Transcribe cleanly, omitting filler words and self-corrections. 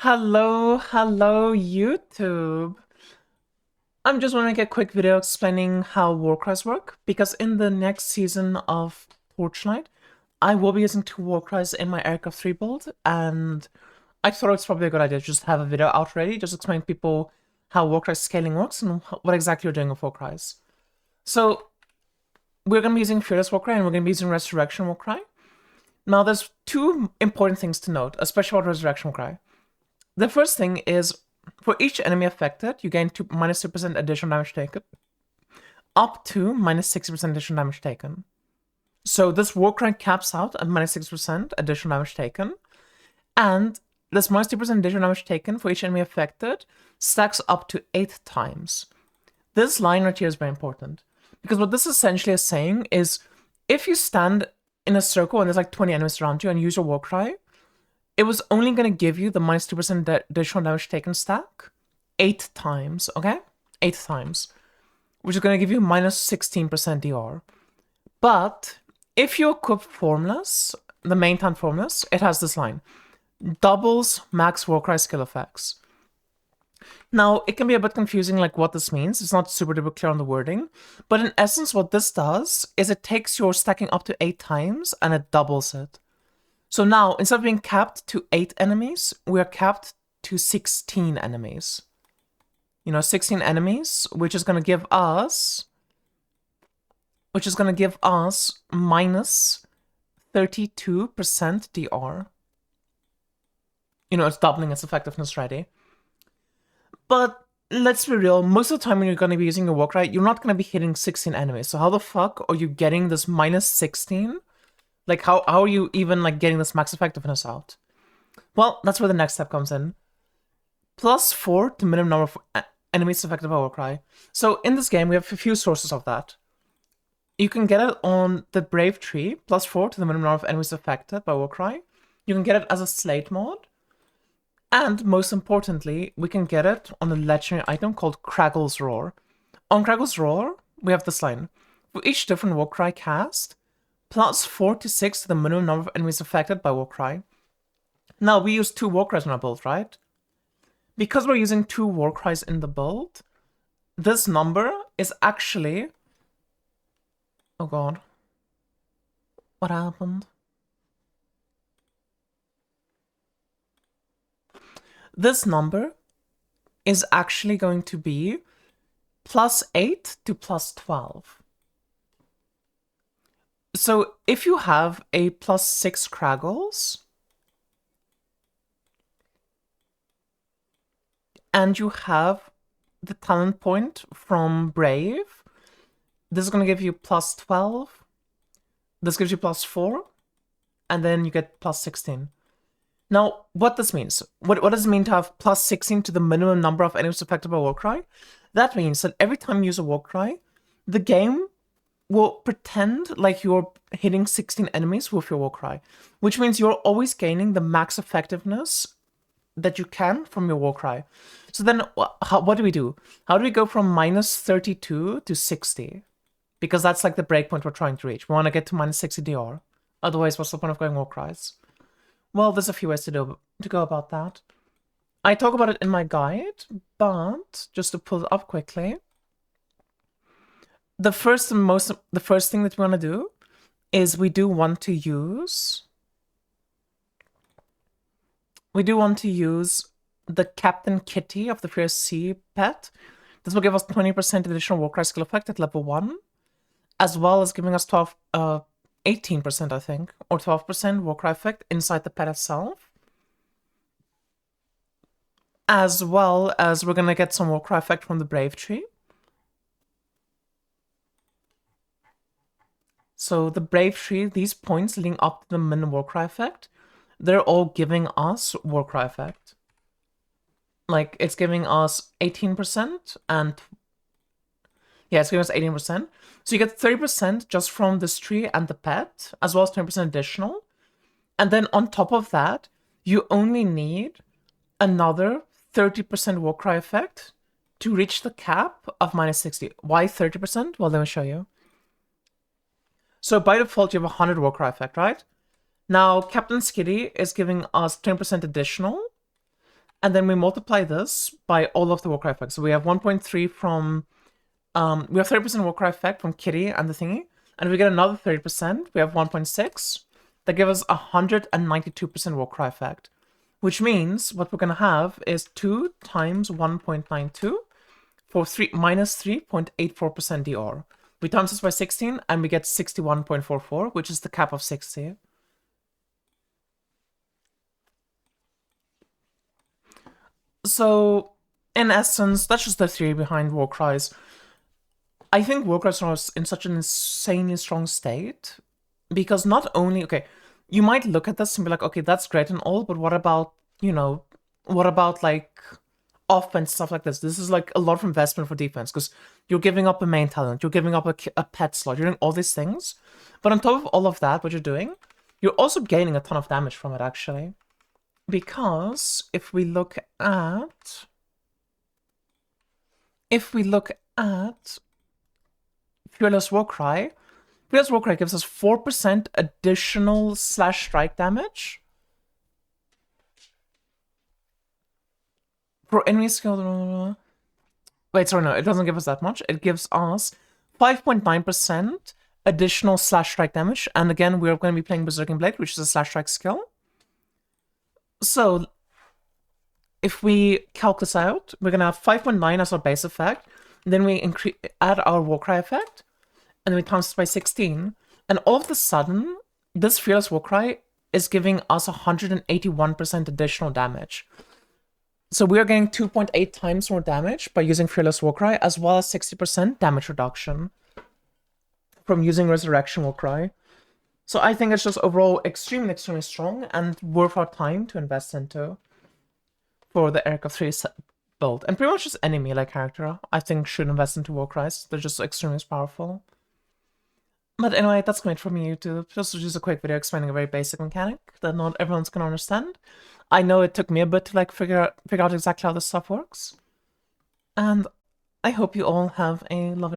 Hello, YouTube. I'm just want to make a quick video explaining how Warcries work, because in the next season of Torchlight, I will be using two Warcries in my Aircraft 3 build, and I thought it's probably a good idea to just have a video out ready, just explain to people how Warcry scaling works and what exactly you're doing with Warcries. So, we're going to be using Fearless Warcry and we're going to be using Resurrection Warcry. Now, there's two important things to note, especially about Resurrection Warcry. The first thing is, for each enemy affected, you gain -2% additional damage taken, up to -60% additional damage taken. So this Warcry caps out at -6% additional damage taken, and this -2% additional damage taken for each enemy affected stacks up to 8 times. This line right here is very important, because what this essentially is saying is, if you stand in a circle and there's like 20 enemies around you and use your Warcry, it was only going to give you the -2% additional damage taken stack 8 times, okay? 8 times. Which is going to give you -16% DR. But if you equip Formless, the main time Formless, it has this line. Doubles max Warcry skill effects. Now, it can be a bit confusing like what this means. It's not super duper clear on the wording. But in essence, what this does is it takes your stacking up to 8 times and it doubles it. So now, instead of being capped to 8 enemies, we are capped to 16 enemies. 16 enemies, which is going to give us -32% DR. It's doubling its effectiveness already. But let's be real, most of the time when you're going to be using your Warcry, you're not going to be hitting 16 enemies. So how the fuck are you getting this -16? Like, how are you even, like, getting this max effectiveness out? Well, that's where the next step comes in. +4 to minimum number of enemies affected by Warcry. So, in this game, we have a few sources of that. You can get it on the Brave Tree, +4 to the minimum number of enemies affected by Warcry. You can get it as a Slate mod. And, most importantly, we can get it on a legendary item called Craggle's Roar. On Craggle's Roar, we have this line. For each different Warcry cast, +4 to 6 to the minimum number of enemies affected by Warcry. Now, we use 2 Warcries in our build, right? Because we're using 2 Warcries in the build, this number is actually... Oh god. What happened? This number is actually going to be +8 to +12. So if you have a +6 Craggles, and you have the talent point from Brave, this is going to give you +12, this gives you +4, and then you get +16. Now, what this means, what does it mean to have +16 to the minimum number of enemies affected by Warcry? That means that every time you use a Warcry, the game will pretend like you're hitting 16 enemies with your Warcry, which means you're always gaining the max effectiveness that you can from your Warcry. So then, what do we do? How do we go from -32 to 60? Because that's like the breakpoint we're trying to reach. We want to get to -60 DR. Otherwise, what's the point of going Warcries? Well, there's a few ways to go about that. I talk about it in my guide, but just to pull it up quickly, the first thing that we want to do is we do want to use the Captain Kitty of the Fierce Sea pet. This will give us 20% additional Warcry skill effect at level 1, as well as giving us 18%, I think, or 12% Warcry effect inside the pet itself. As well as we're gonna get some Warcry effect from the Brave Tree. So the Brave Tree, these points leading up to the min Warcry effect, they're all giving us Warcry effect. Like, it's giving us 18% and... Yeah, it's giving us 18%. So you get 30% just from this tree and the pet, as well as 20% additional. And then on top of that, you only need another 30% Warcry effect to reach the cap of -60. Why 30%? Well, let me show you. So by default, you have 100 Warcry effect, right? Now, Captain Skitty is giving us 10% additional. and then we multiply this by all of the Warcry effects. So we have 1.3 from, we have 30% Warcry effect from Kitty and the thingy, and if we get another 30%, we have 1.6. That gives us 192% Warcry effect, which means what we're going to have is 2 times 1.92 for minus 3.84% DR. We times this by 16, and we get 61.44, which is the cap of 60. So, in essence, that's just the theory behind Warcries. I think Warcries are in such an insanely strong state, because not only, okay, you might look at this and be like, okay, that's great and all, but what about, you know, what about, like, offense, stuff like this? This is, like, a lot of investment for defense, because you're giving up a main talent, you're giving up a pet slot, you're doing all these things. But on top of all of that, what you're doing, you're also gaining a ton of damage from it, actually. Because if we look at Fearless Warcry, Fearless Warcry gives us 4% additional slash strike damage for enemy skill. Wait, sorry, no, it doesn't give us that much. It gives us 5.9% additional slash strike damage, and again, we're going to be playing Berserking Blade, which is a slash strike skill. So, if we calc this out, we're going to have 5.9 as our base effect, then we add our Warcry effect, and then we times this by 16, and all of a sudden, this Fearless Warcry is giving us 181% additional damage. So we are getting 2.8 times more damage by using Fearless Warcry, as well as 60% damage reduction from using Resurrection Warcry. So I think it's just overall extremely strong and worth our time to invest into for the Eric of 3 build. And pretty much just any melee character, I think, should invest into Warcries. They're just extremely powerful. But anyway, that's great from YouTube. Just a quick video explaining a very basic mechanic that not everyone's gonna understand. I know it took me a bit to like figure out exactly how this stuff works. And I hope you all have a lovely